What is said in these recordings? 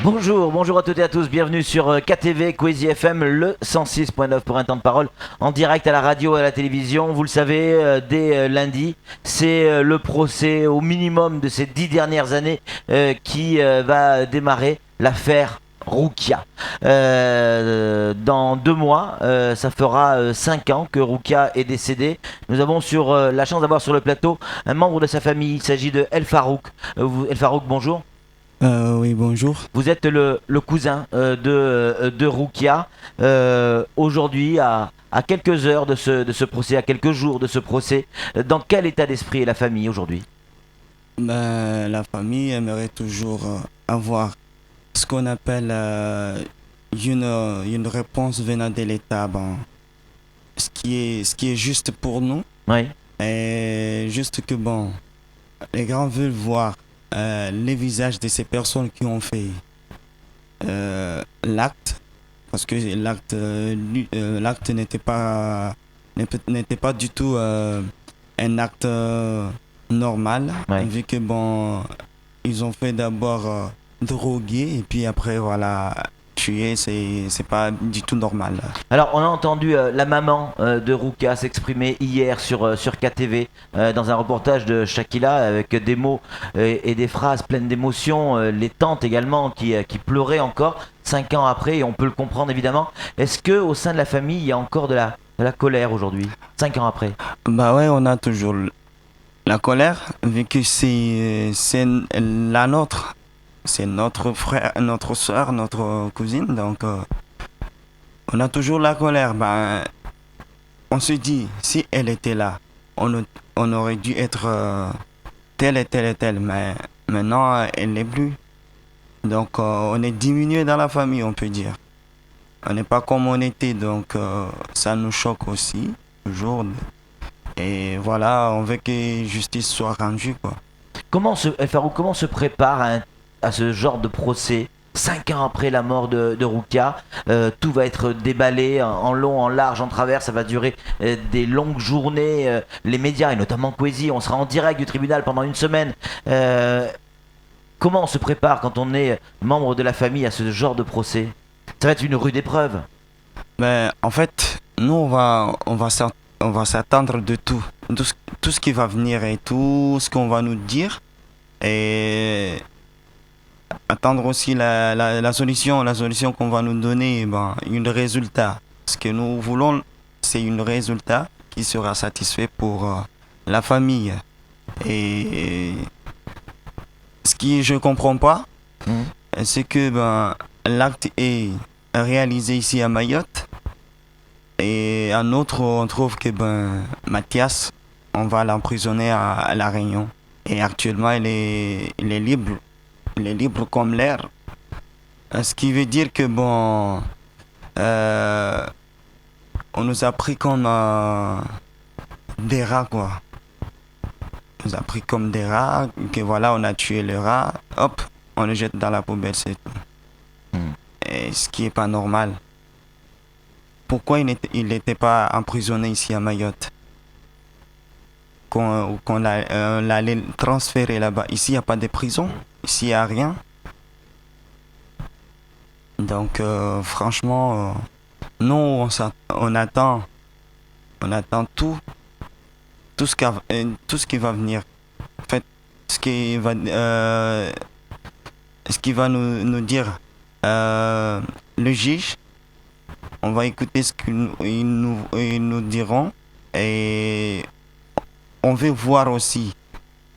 Bonjour à toutes et à tous, bienvenue sur KTV Kwezi FM, le 106.9 pour un temps de parole, en direct à la radio et à la télévision. Vous le savez, dès lundi, c'est le procès au minimum de ces 10 dernières années qui va démarrer, l'affaire Roukia. Dans 2 mois, ça fera 5 ans que Roukia est décédé. Nous avons la chance d'avoir sur le plateau un membre de sa famille, il s'agit de El Farouk. El Farouk, bonjour. Oui, bonjour. Vous êtes le cousin de Roukia. Aujourd'hui, à quelques heures de ce procès, à quelques jours de ce procès, dans quel état d'esprit est la famille aujourd'hui? La famille aimerait toujours avoir ce qu'on appelle une réponse venant de l'État. Bon, ce qui est juste pour nous. Oui. Et juste que, bon, les grands veulent voir les visages de ces personnes qui ont fait l'acte. Parce que l'acte n'était pas du tout un acte normal. Ouais. Vu que, bon, ils ont fait d'abord droguer et puis après, voilà, tuer, c'est pas du tout normal. Alors, on a entendu la maman de Roukia s'exprimer hier sur KTV dans un reportage de Shakila avec des mots et des phrases pleines d'émotions. Les tantes également qui pleuraient encore 5 ans après, et on peut le comprendre évidemment. Est-ce que au sein de la famille, il y a encore de la colère aujourd'hui, 5 ans après? Bah ouais, on a toujours la colère, vu que c'est la nôtre. C'est notre frère, notre soeur, notre cousine, donc on a toujours la colère. Ben, on se dit, si elle était là, on aurait dû être telle et telle et telle, mais maintenant elle n'est plus. Donc on est diminué dans la famille, on peut dire. On n'est pas comme on était, donc ça nous choque aussi, toujours. Et voilà, on veut que justice soit rendue, quoi. El Farouk, comment se prépare à ce genre de procès 5 ans après la mort de Roukia? Tout va être déballé en long, en large, en travers. Ça va durer des longues journées. Les médias, et notamment Kwezi, on sera en direct du tribunal pendant une semaine. Comment on se prépare quand on est membre de la famille à ce genre de procès? Ça va être une rude épreuve. Mais en fait, nous, on va s'attendre de tout. Tout ce qui va venir et tout ce qu'on va nous dire. Et attendre aussi la solution qu'on va nous donner, ben, un résultat. Ce que nous voulons, c'est un résultat qui sera satisfait pour la famille. Et ce que je comprends pas, c'est que ben, l'acte est réalisé ici à Mayotte. Et un autre, on trouve que ben, Mathias, on va l'emprisonner à La Réunion. Et actuellement, il est libre. Il est libre comme l'air. Ce qui veut dire que, bon, on nous a pris comme des rats, quoi. On nous a pris comme des rats, que voilà, on a tué le rat, hop, on le jette dans la poubelle, c'est tout. Et ce qui est pas normal. Pourquoi il n'était pas emprisonné ici à Mayotte? Qu'on l'allait transférer là-bas. Ici, il n'y a pas de prison. Ici, il n'y a rien. Donc, franchement, nous, on attend tout ce qui va venir. En fait, ce qui va nous dire le juge. On va écouter ce qu'ils nous diront. Et on veut voir aussi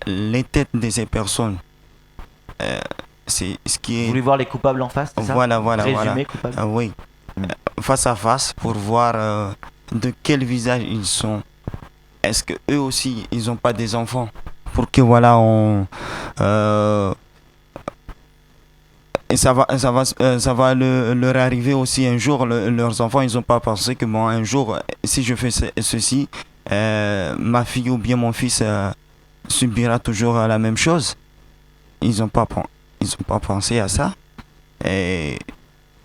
les têtes de ces personnes. C'est ce qui est... Vous voulez voir les coupables en face, c'est ça? Voilà. Coupables. Oui. Face à face pour voir de quel visage ils sont. Est-ce que eux aussi ils n'ont pas des enfants? Pour que voilà et ça va leur arriver aussi un jour. Leurs enfants, ils n'ont pas pensé que bon, un jour, si je fais ceci, ma fille ou bien mon fils subira toujours la même chose. Ils n'ont pas pensé à ça. Et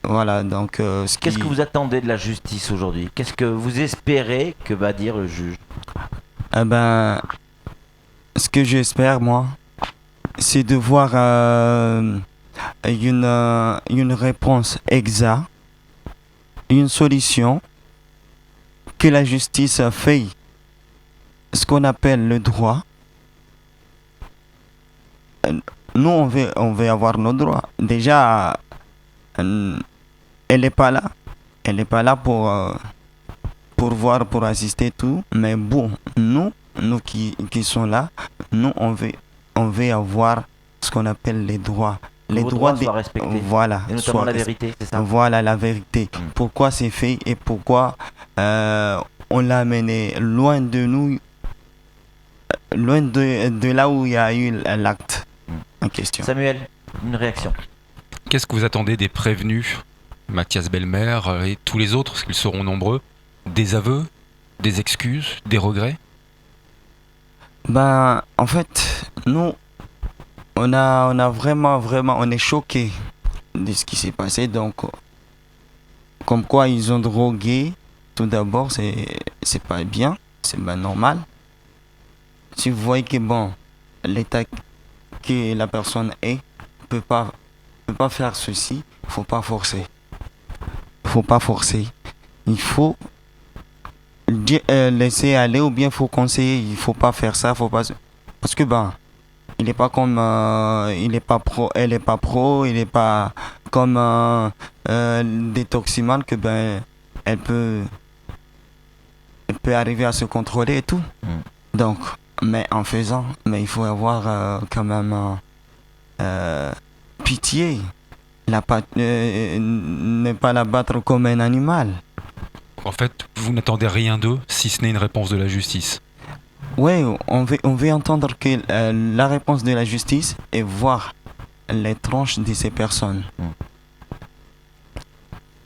voilà, donc... Qu'est-ce que vous attendez de la justice aujourd'hui? Qu'est-ce que vous espérez que va dire le juge? Eh ben, ce que j'espère, moi, c'est de voir une réponse exacte, une solution, que la justice fait ce qu'on appelle le droit. Nous, on veut avoir nos droits. Déjà, elle n'est pas là. Elle n'est pas là pour voir, pour assister tout. Mais bon, nous qui sommes là, nous, on veut avoir ce qu'on appelle les droits. Les Vos droits soient respectés. voilà. Et notamment la vérité, c'est ça? Voilà la vérité. Pourquoi c'est fait et pourquoi on l'a amené loin de nous, loin de là où il y a eu l'acte en question. Samuel, une réaction. Qu'est-ce que vous attendez des prévenus, Mathias Belmer et tous les autres, parce qu'ils seront nombreux? Des aveux, des excuses, des regrets? Ben, en fait, nous, on a vraiment, on est choqués de ce qui s'est passé. Donc, comme quoi ils ont drogué, tout d'abord, c'est pas bien, c'est pas normal. Si vous voyez que bon, l'état que la personne est, peut pas faire ceci, faut pas forcer. Faut pas forcer. Il faut laisser aller ou bien faut conseiller. Il faut pas faire ça, faut pas. Parce que ben, il est pas comme, il est pas pro, elle est pas pro, il est pas comme des toximanes que ben, elle peut arriver à se contrôler et tout. Donc, mais en faisant, mais il faut avoir quand même pitié, ne pas la battre comme un animal. En fait, vous n'attendez rien d'eux, si ce n'est une réponse de la justice. Oui, on veut entendre que la réponse de la justice et voir les tranches de ces personnes.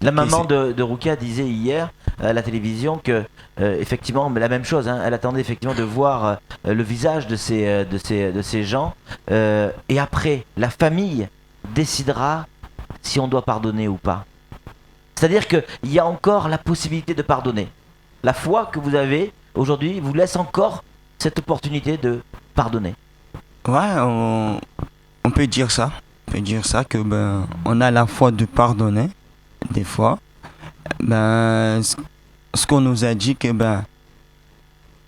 La maman de Roukia disait hier à la télévision que effectivement, la même chose, hein, elle attendait effectivement de voir le visage de ces gens et après la famille décidera si on doit pardonner ou pas. C'est-à-dire qu'il y a encore la possibilité de pardonner. La foi que vous avez aujourd'hui vous laisse encore cette opportunité de pardonner. Ouais, on peut dire ça. On peut dire ça que ben on a la foi de pardonner des fois. Ben ce qu'on nous a dit que ben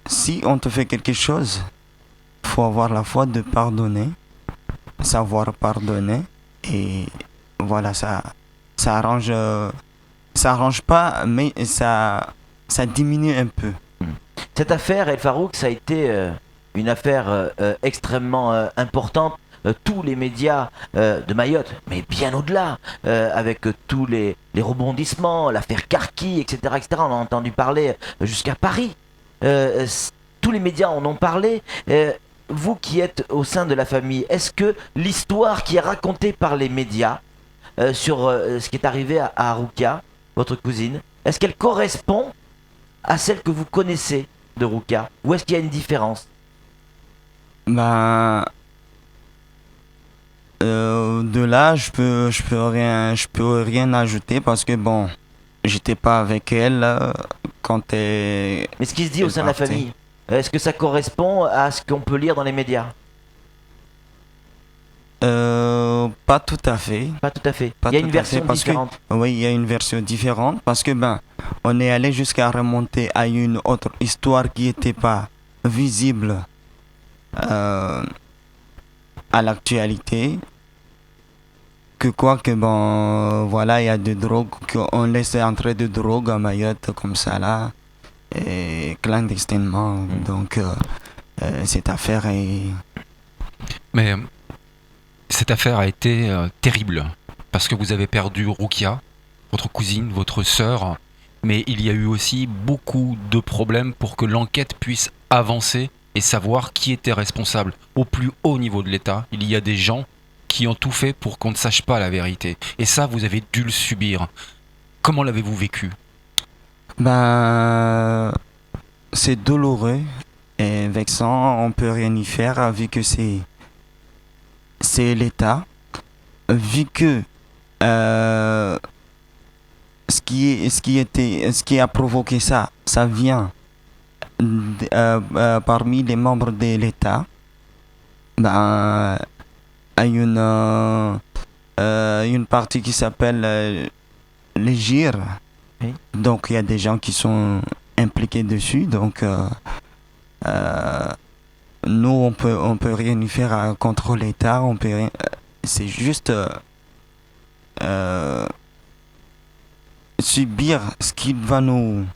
si on te fait quelque chose, faut avoir la foi de pardonner, savoir pardonner et voilà ça arrange ça arrange pas mais ça diminue un peu. Cette affaire, El Farouk, ça a été une affaire extrêmement importante. Tous les médias de Mayotte, mais bien au-delà, avec tous les rebondissements, l'affaire Karki, etc., etc., on a entendu parler jusqu'à Paris. Tous les médias en ont parlé. Vous qui êtes au sein de la famille, est-ce que l'histoire qui est racontée par les médias sur ce qui est arrivé à Roukia, votre cousine, est-ce qu'elle correspond à celle que vous connaissez de Roukia, ou est-ce qu'il y a une différence? Ben de là, je peux rien ajouter parce que bon, j'étais pas avec elle quand elle. Mais ce qui se dit au sein de la famille, est-ce que ça correspond à ce qu'on peut lire dans les médias? Pas tout à fait. Pas tout à fait. Il y a une version différente. Oui, il y a une version différente parce que ben, on est allé jusqu'à remonter à une autre histoire qui n'était pas visible à l'actualité. Que quoi que bon, voilà, il y a des drogues, qu'on laisse entrer de drogues à Mayotte comme ça là, et clandestinement. Donc cette affaire est. Mais cette affaire a été terrible parce que vous avez perdu Roukia, votre cousine, votre sœur, mais il y a eu aussi beaucoup de problèmes pour que l'enquête puisse avancer et savoir qui était responsable. Au plus haut niveau de l'État, il y a des gens qui ont tout fait pour qu'on ne sache pas la vérité. Et ça, vous avez dû le subir. Comment l'avez-vous vécu? Ben, c'est douloureux et vexant. On peut rien y faire vu que c'est l'État. Vu que ce qui a provoqué ça vient parmi les membres de l'État. Ben, à une partie qui s'appelle les gires. Oui. Donc il y a des gens qui sont impliqués dessus. Donc nous on peut rien y faire contre l'État. On peut rien, c'est juste subir ce qu'il va nous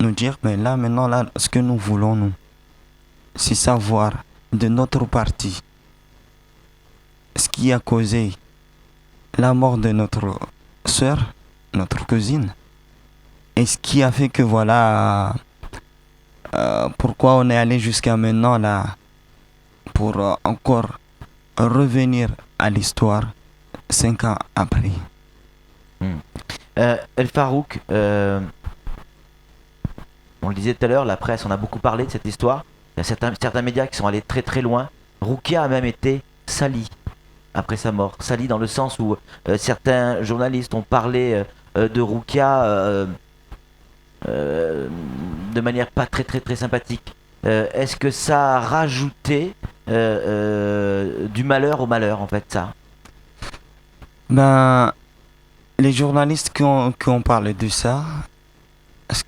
dire. Mais là maintenant là, ce que nous voulons nous, c'est savoir de notre parti ce qui a causé la mort de notre sœur, notre cousine, et ce qui a fait que voilà pourquoi on est allé jusqu'à maintenant là pour encore revenir à l'histoire 5 ans après. El Farouk, on le disait tout à l'heure, la presse, on a beaucoup parlé de cette histoire. Il y a certains médias qui sont allés très très loin. Roukia a même été sali après sa mort. Sali dans le sens où certains journalistes ont parlé de Roukia de manière pas très très très sympathique. Est-ce que ça a rajouté du malheur au malheur en fait ça? Ben, les journalistes qui ont parlé de ça, parce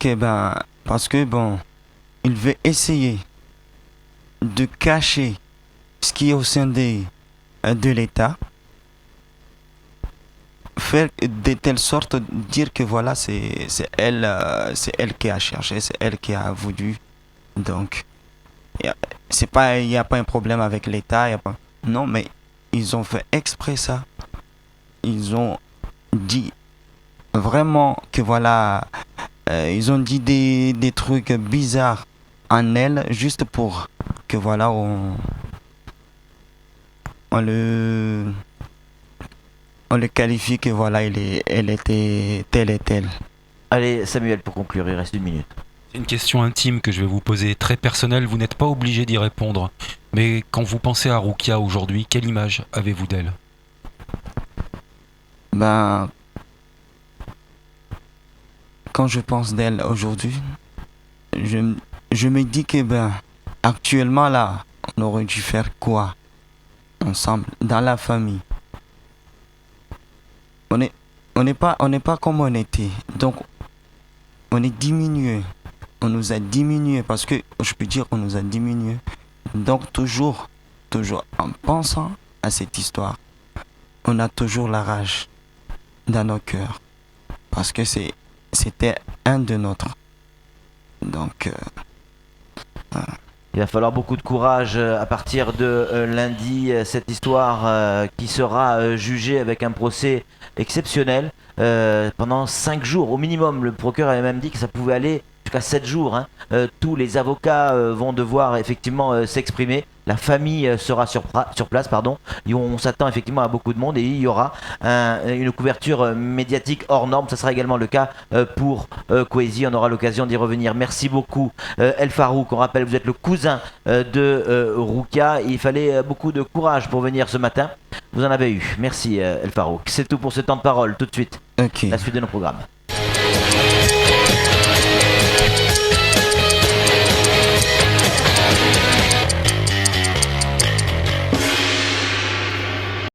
que bon, ils veulent essayer de cacher ce qui est au sein de l'État, faire de telle sorte dire que voilà c'est elle qui a cherché, c'est elle qui a voulu. Donc il y a pas un problème avec l'État, non, mais ils ont fait exprès ça. Ils ont dit vraiment que voilà ils ont dit des trucs bizarres en elle juste pour que voilà on le qualifie que voilà elle était telle et telle. Allez Samuel, pour conclure, il reste 1 minute. C'est une question intime que je vais vous poser, très personnelle, vous n'êtes pas obligé d'y répondre. Mais quand vous pensez à Roukia aujourd'hui, quelle image avez-vous d'elle? Ben, quand je pense d'elle aujourd'hui, je me dis que ben actuellement là, on aurait dû faire quoi ensemble dans la famille. On n'est pas comme on était. Donc on est diminué. On nous a diminué parce que je peux dire qu'on nous a diminué. Donc toujours en pensant à cette histoire, on a toujours la rage dans nos cœurs parce que c'était un de nôtres. Donc Il va falloir beaucoup de courage à partir de lundi, cette histoire qui sera jugée avec un procès exceptionnel pendant 5 jours au minimum. Le procureur avait même dit que ça pouvait aller jusqu'à 7 jours. Hein. Tous les avocats vont devoir effectivement s'exprimer. La famille sera sur place, pardon. Et on s'attend effectivement à beaucoup de monde et il y aura une couverture médiatique hors norme. Ça sera également le cas pour Kwesi. On aura l'occasion d'y revenir. Merci beaucoup El Farouk. On rappelle, vous êtes le cousin de Roukia. Il fallait beaucoup de courage pour venir ce matin. Vous en avez eu. Merci El Farouk. C'est tout pour ce temps de parole. Tout de suite, ok. la suite de nos programmes.